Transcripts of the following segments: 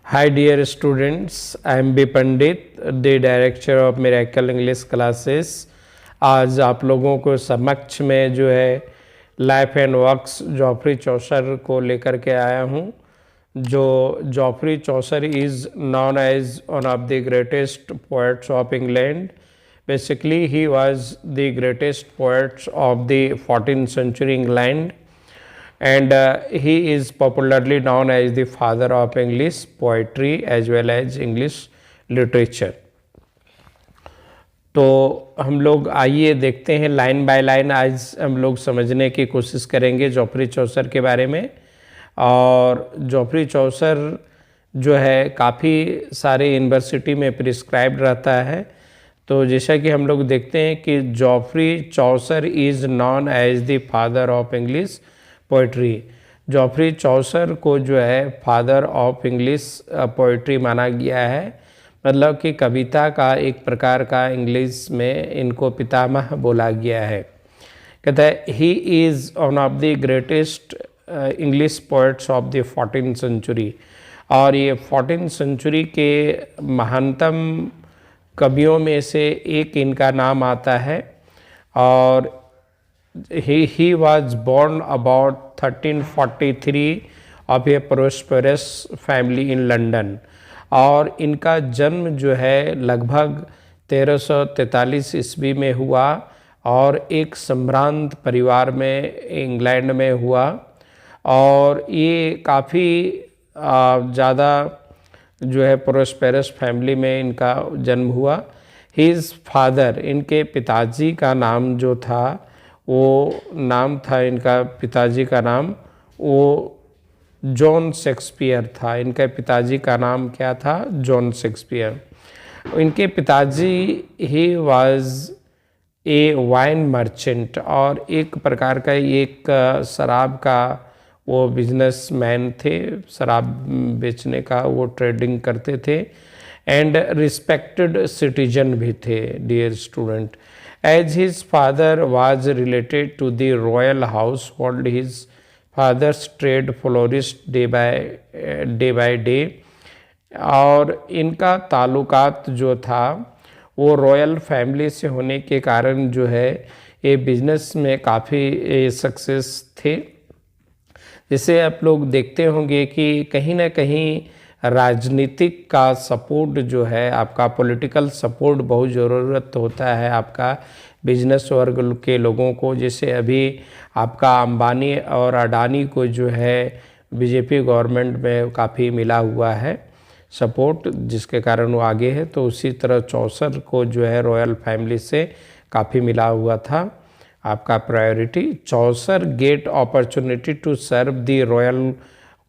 Hi dear students, I am B Pandit, the director of Miracle English Classes। आज आप लोगों को समक्ष में जो है life and works Geoffrey Chaucer को लेकर के आया हूँ। जो Geoffrey Chaucer is known as one of the greatest poets of England. Basically he was the greatest poets of the 14th century England, and he is popularly known as the father of English poetry as well as English literature। तो हम लोग आइए देखते हैं line by line. आज हम लोग समझने की कोशिश करेंगे जॉफ्री चौसर के बारे में। और जॉफ्री चौसर जो है काफ़ी सारे यूनिवर्सिटी में प्रिस्क्राइब्ड रहता है। तो जैसा कि हम लोग देखते हैं कि Geoffrey Chaucer is known as the father of English poetry. Geoffrey Chaucer को जो है फादर ऑफ इंग्लिश पोइट्री माना गया है, मतलब कि कविता का एक प्रकार का इंग्लिश में इनको पितामह बोला गया है। कहता है he is one of the greatest English poets of the 14th century। और ये 14th century के महानतम कवियों में से एक इनका नाम आता है। और he was born about 1343 of a prosperous family in London। और इनका जन्म जो है लगभग 1343 ईस्वी में हुआ और एक सम्भ्रांत परिवार में इंग्लैंड में हुआ। और ये काफ़ी ज़्यादा जो है प्रोस्पेरस फैमिली में इनका जन्म हुआ। हिज फादर, इनके पिताजी का नाम जो था वो नाम था, इनका पिताजी का नाम वो जॉन शेक्सपियर था। इनके पिताजी का नाम क्या था? John Shakespeare. इनके पिताजी he was a wine merchant, और एक प्रकार का एक शराब का वो बिजनेसमैन थे, शराब बेचने का वो ट्रेडिंग करते थे। एंड रिस्पेक्टेड सिटीजन भी थे dear student. As his father was related to the royal household, his father's trade flourished day by day। और इनका ताल्लुकात जो था वो रॉयल फैमिली से होने के कारण जो है ये बिजनेस में काफ़ी सक्सेस थे। जैसे आप लोग देखते होंगे कि कहीं ना कहीं राजनीतिक का सपोर्ट जो है, आपका पॉलिटिकल सपोर्ट बहुत ज़रूरत होता है आपका बिजनेस वर्ग के लोगों को। जैसे अभी आपका अंबानी और अडानी को जो है बीजेपी गवर्नमेंट में काफ़ी मिला हुआ है सपोर्ट, जिसके कारण वो आगे है। तो उसी तरह चौसर को जो है रॉयल फैमिली से काफ़ी मिला हुआ था आपका priority. Chaucer get opportunity to serve the royal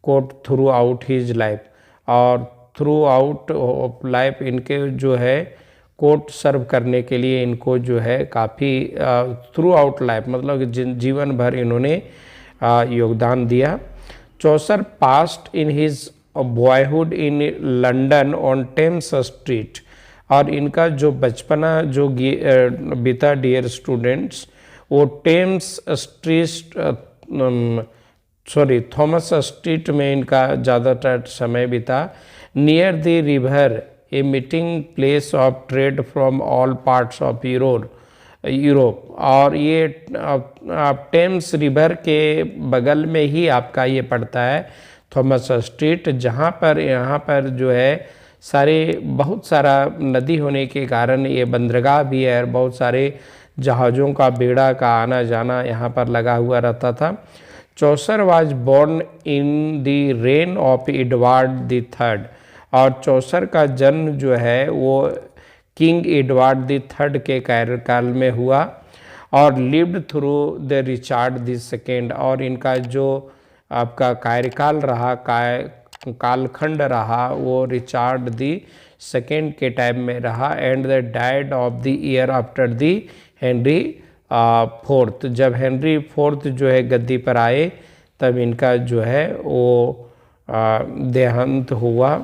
court throughout his life. और थ्रू आउट ऑफ लाइफ इनके जो है कोर्ट सर्व करने के लिए इनको जो है काफ़ी थ्रू आउट लाइफ मतलब जीवन भर इन्होंने योगदान दिया। Chaucer passed in his boyhood in London on Thames Street. और इनका जो बचपना जो बीता डियर स्टूडेंट्स, वो टेम्स स्ट्रीट थॉमस स्ट्रीट में इनका ज़्यादातर समय बीता। Near the river, a meeting place of trade from all parts of Europe. और ये टेम्स रिवर के बगल में ही आपका ये पड़ता है थॉमस स्ट्रीट, जहाँ पर यहाँ पर जो है बहुत सारा नदी होने के कारण ये बंदरगाह भी है और बहुत सारे जहाज़ों का बेड़ा का आना जाना यहाँ पर लगा हुआ रहता था। Chaucer was born in the reign of Edward III। और चौसर का जन्म जो है वो किंग एडवर्ड III के कार्यकाल में हुआ और lived through the Richard II। और इनका जो आपका कार्यकाल रहा, कालखंड रहा, वो रिचार्ड II के टाइम में रहा। And the died of the year after the Henry IV। जब हेनरी IV जो है गद्दी पर आए तब इनका जो है वो देहांत हुआ।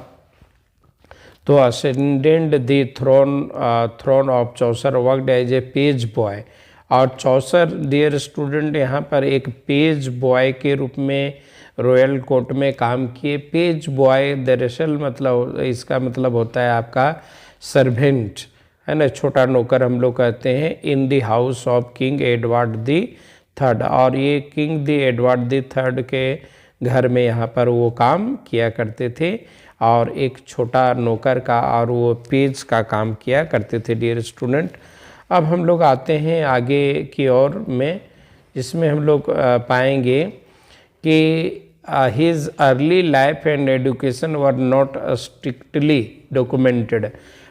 तो ascendant the throne of Chaucer worked as a page boy. और चौसर डियर स्टूडेंट यहाँ पर एक पेज बॉय के रूप में रॉयल कोर्ट में काम किए। पेज बॉय दरअसल मतलब इसका मतलब होता है आपका सर्वेंट, है ना, छोटा नौकर हम लोग कहते हैं। In the house of King Edward the third, और ये king the Edward the third के घर में यहाँ पर वो काम किया करते थे, और एक छोटा नौकर का और वो पेज का काम किया करते थे डियर स्टूडेंट। अब हम लोग आते हैं आगे की ओर में, जिसमें हम लोग पाएंगे कि his early life and education were not strictly documented.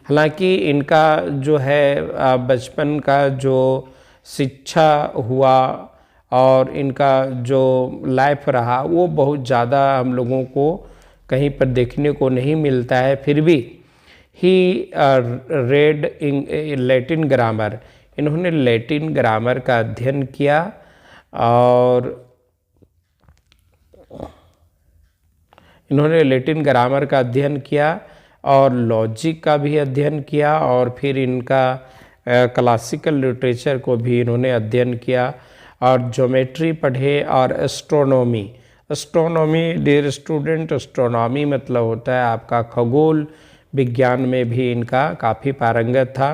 हालांकि इनका जो है बचपन का जो शिक्षा हुआ और इनका जो लाइफ रहा वो बहुत ज़्यादा हम लोगों को कहीं पर देखने को नहीं मिलता है। फिर भी ही रेड लैटिन ग्रामर, इन्होंने लैटिन ग्रामर का अध्ययन किया और इन्होंने लैटिन ग्रामर का अध्ययन किया और लॉजिक का भी अध्ययन किया, और फिर इनका क्लासिकल लिटरेचर को भी इन्होंने अध्ययन किया, और ज्योमेट्री पढ़े और astronomy. Astronomy dear student, astronomy मतलब होता है आपका खगोल विज्ञान में भी इनका काफ़ी पारंगत था।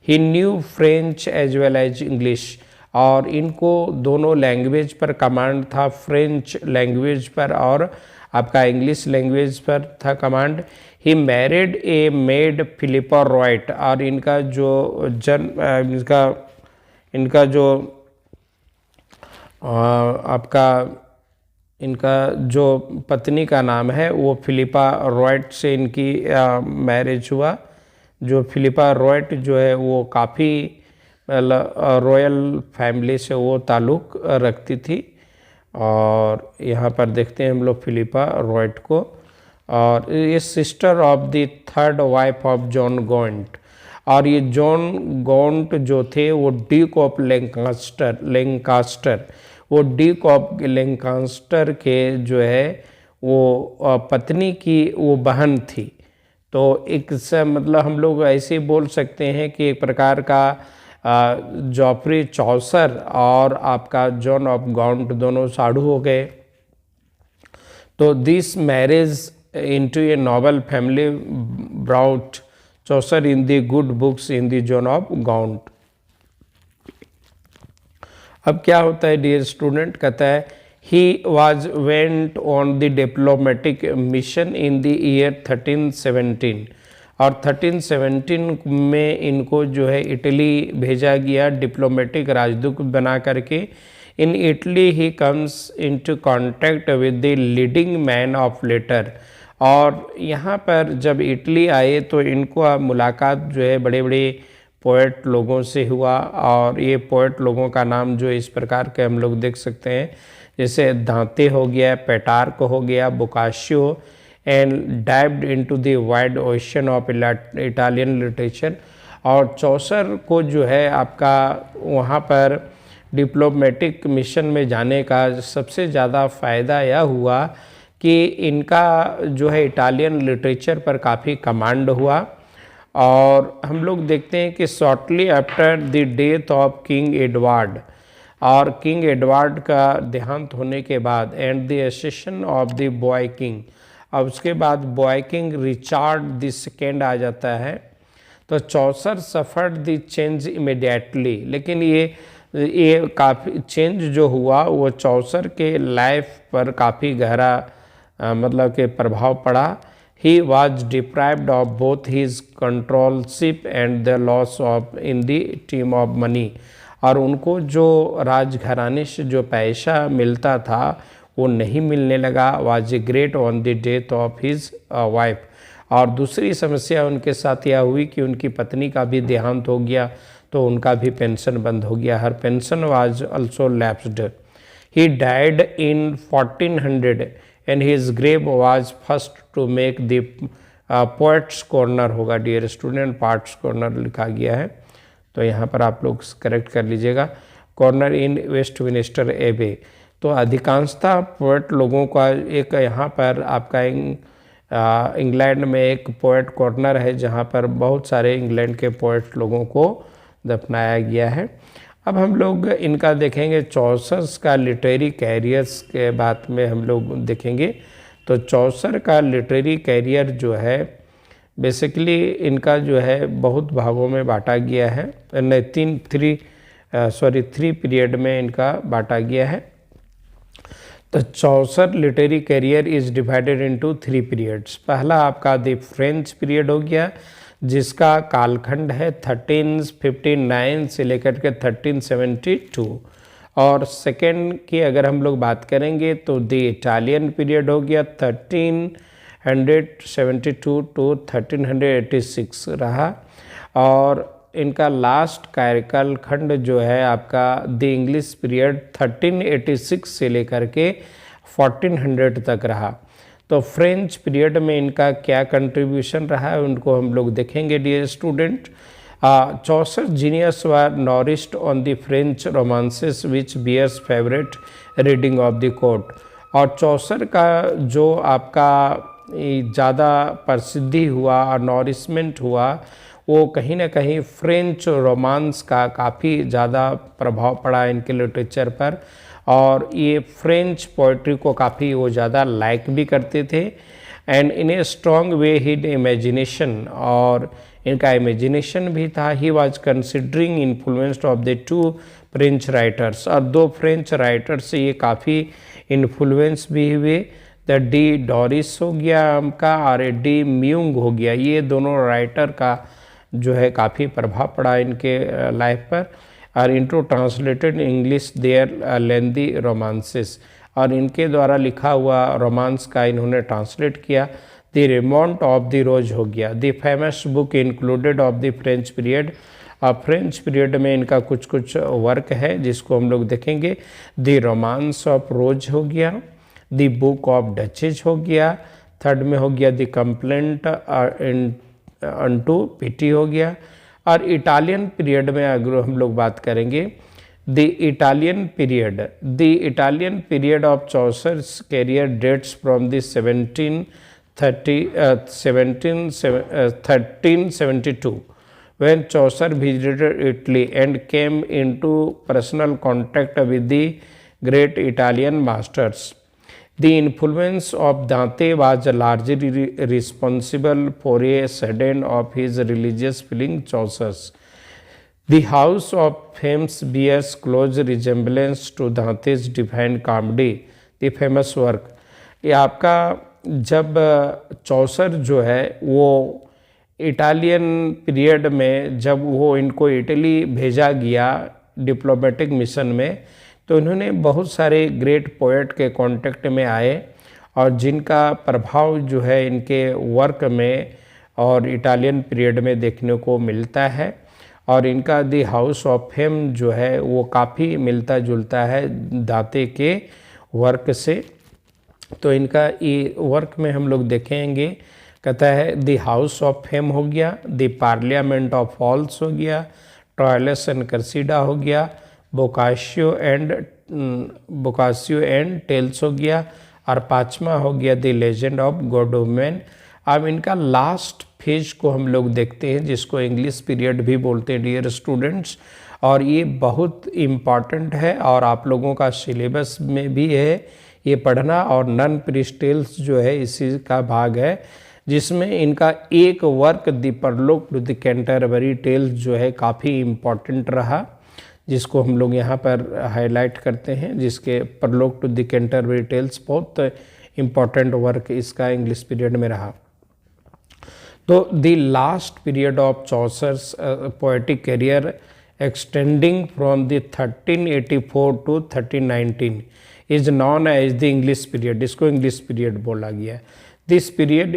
He knew French as well as English, और इनको दोनों लैंग्वेज पर कमांड था, फ्रेंच लैंग्वेज पर और आपका इंग्लिश लैंग्वेज पर था command. He married A made Philippa riot, और इनका जो इनका जो इनका जो पत्नी का नाम है वो फिलिपा रॉयट से इनकी मैरिज हुआ। जो फिलिपा रॉयट जो है वो काफ़ी रॉयल फैमिली से वो ताल्लुक़ रखती थी, और यहाँ पर देखते हैं हम लोग फिलिपा रॉयट को। और ये sister of the third wife of John Gaunt, और ये जॉन गॉन्ट जो थे वो ड्यूक ऑफ लैंकास्टर, वो ड्यूक ऑफ लैंकास्टर के जो है वो पत्नी की वो बहन थी। तो एक से मतलब हम लोग ऐसे बोल सकते हैं कि एक प्रकार का जॉफ्री चौसर और आपका जॉन ऑफ गॉन्ट दोनों साधु हो गए। तो this marriage into a noble family brought Chaucer in the good books in the John of Gaunt. अब क्या होता है डियर स्टूडेंट, कहता है he was went on the diplomatic mission in the year 1317, और 1317 में इनको जो है इटली भेजा गया डिप्लोमेटिक राजदूत बना करके। In Italy he comes into contact with the leading man of letter, और यहाँ पर जब इटली आए तो इनको मुलाकात जो है बड़े बड़े पोएट लोगों से हुआ, और ये पोएट लोगों का नाम जो इस प्रकार के हम लोग देख सकते हैं, जैसे दांते हो गया, पेटार्क हो गया, Boccaccio, and dived into the wide ocean of Italian literature. और चौसर को जो है आपका वहाँ पर डिप्लोमेटिक मिशन में जाने का सबसे ज़्यादा फ़ायदा यह हुआ कि इनका जो है इटालियन लिटरेचर पर काफ़ी कमांड हुआ। और हम लोग देखते हैं कि shortly after the death of King Edward, और किंग एडवर्ड का देहांत होने के बाद, and the accession of the boy king, अब उसके बाद boy king Richard the second आ जाता है। तो Chaucer suffered the change immediately, लेकिन ये काफ़ी चेंज जो हुआ वो चौसर के लाइफ पर काफ़ी गहरा मतलब के प्रभाव पड़ा। He was deprived of both his controllership and the loss of in the team of money, और उनको जो राजघराने से जो पैसा मिलता था वो नहीं मिलने लगा। Was a great on the death of his wife, और दूसरी समस्या उनके साथ यह हुई कि उनकी पत्नी का भी देहांत हो गया, तो उनका भी पेंशन बंद हो गया। Her pension was also lapsed. He died in 1400 and his grave was first to make the poets' corner होगा डियर स्टूडेंट, पार्ट्स कॉर्नर लिखा गया है, तो यहाँ पर आप लोग करेक्ट कर लीजिएगा, कॉर्नर इन वेस्टमिनिस्टर एबे। तो अधिकांशतः पोएट लोगों का एक यहाँ पर आपका इंग्लैंड में एक पोएट कॉर्नर है जहाँ पर बहुत सारे इंग्लैंड के पोएट लोगों को दफनाया गया है। अब हम लोग इनका देखेंगे चौसर का लिटरेरी कैरियर्स के बात में हम लोग देखेंगे। तो चौसर का लिटरेरी कैरियर जो है बेसिकली इनका जो है बहुत भागों में बांटा गया है, थ्री पीरियड में इनका बांटा गया है। तो Chaucer literary career is divided into 3 periods. पहला आपका द फ्रेंच पीरियड हो गया, जिसका कालखंड है 1359 से लेकर के 1372। और सेकेंड की अगर हम लोग बात करेंगे तो द इटालियन पीरियड हो गया 1372 टू 1386 रहा। और इनका लास्ट कार्यकाल खंड जो है आपका द इंग्लिश पीरियड 1386 से लेकर के 1400 तक रहा। तो फ्रेंच पीरियड में इनका क्या कंट्रीब्यूशन रहा है उनको हम लोग देखेंगे dear student. Chaucer genius were nourished on the French romances which बियर्स favourite reading of the court. और चौसर का जो आपका ज़्यादा प्रसिद्धि हुआ और नॉरिशमेंट हुआ वो कहीं ना कहीं फ्रेंच रोमांस का काफ़ी ज़्यादा प्रभाव पड़ा इनके लिटरेचर पर। और ये फ्रेंच पोइट्री को काफ़ी वो ज़्यादा लाइक भी करते थे। And in a strong way his imagination, और इनका इमेजिनेशन भी था। He was considering influenced of the 2 French writers, और 2 फ्रेंच राइटर्स से ये काफ़ी इन्फ्लुएंस भी हुए। द डी डोरिस हो गया हमका और डी म्यूंग हो गया, ये दोनों राइटर का जो है काफ़ी प्रभाव पड़ा इनके लाइफ पर। और into translated English their lengthy romances, और इनके द्वारा लिखा हुआ रोमांस का इन्होंने ट्रांसलेट किया। द रिमोंट ऑफ द रोज हो गया, the famous book included of the French period. अब फ्रेंच पीरियड में इनका कुछ कुछ वर्क है जिसको हम लोग देखेंगे। द रोमांस ऑफ रोज हो गया, द बुक ऑफ डचेज हो गया, थर्ड में हो गया द कंप्लेंट अनटू पिटी हो गया। और इटालियन पीरियड में अगर हम लोग बात करेंगे the Italian period of Chaucer's career dates from the 1372 when Chaucer visited Italy and came into personal contact with the great Italian masters. The influence of Dante was largely responsible for a sudden of his religious feeling Chaucer's. The House of Fame bears close resemblance to Dante's Divine Comedy, the famous work. ये आपका जब चौसर जो है वो Italian period में जब वो इनको इटली भेजा गया डिप्लोमेटिक मिशन में, तो इन्होंने बहुत सारे ग्रेट पोएट के कांटेक्ट में आए और जिनका प्रभाव जो है इनके वर्क में और इटालियन पीरियड में देखने को मिलता है। और इनका दी हाउस ऑफ फेम जो है वो काफ़ी मिलता जुलता है दांते के वर्क से। तो इनका ये वर्क में हम लोग देखेंगे, कहता है द हाउस ऑफ फेम हो गया, द पार्लियामेंट ऑफ हॉल्स हो गया, ट्रायलस एंड कर्सिडा हो गया, बोकाशियो एंड टेल्स हो गया, और पांचवा हो गया द लेजेंड ऑफ गॉडोमेन। अब इनका लास्ट फेज को हम लोग देखते हैं जिसको इंग्लिश पीरियड भी बोलते हैं डियर स्टूडेंट्स, और ये बहुत इम्पॉर्टेंट है और आप लोगों का सिलेबस में भी है ये पढ़ना। और नन प्रीस्ट टेल्स जो है इसी का भाग है, जिसमें इनका एक वर्क द परलोक टू द कैंटरबरी टेल्स जो है काफ़ी इम्पॉर्टेंट रहा, जिसको हम लोग यहाँ पर हाईलाइट करते हैं, जिसके prologue to the Canterbury Tales बहुत इम्पॉर्टेंट वर्क इसका इंग्लिश पीरियड में रहा। तो the last period of Chaucer's poetic career extending from the 1384 to 1319 is known as the English period, इसको इंग्लिश पीरियड बोला गया है। दिस पीरियड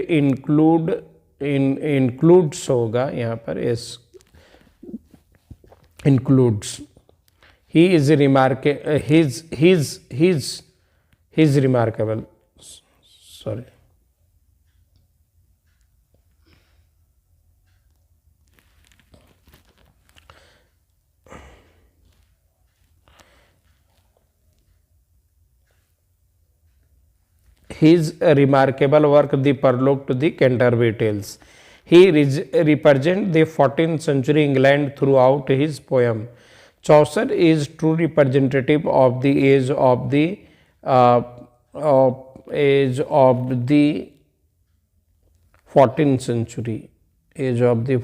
इंक्लूड्स होगा यहाँ पर, इस includes he is remarkable, sorry, his remarkable work the Prologue to the Canterbury Tales. He represents the 14th century England throughout his poem. Chaucer is true representative of the age of the age of the 14th century, age of the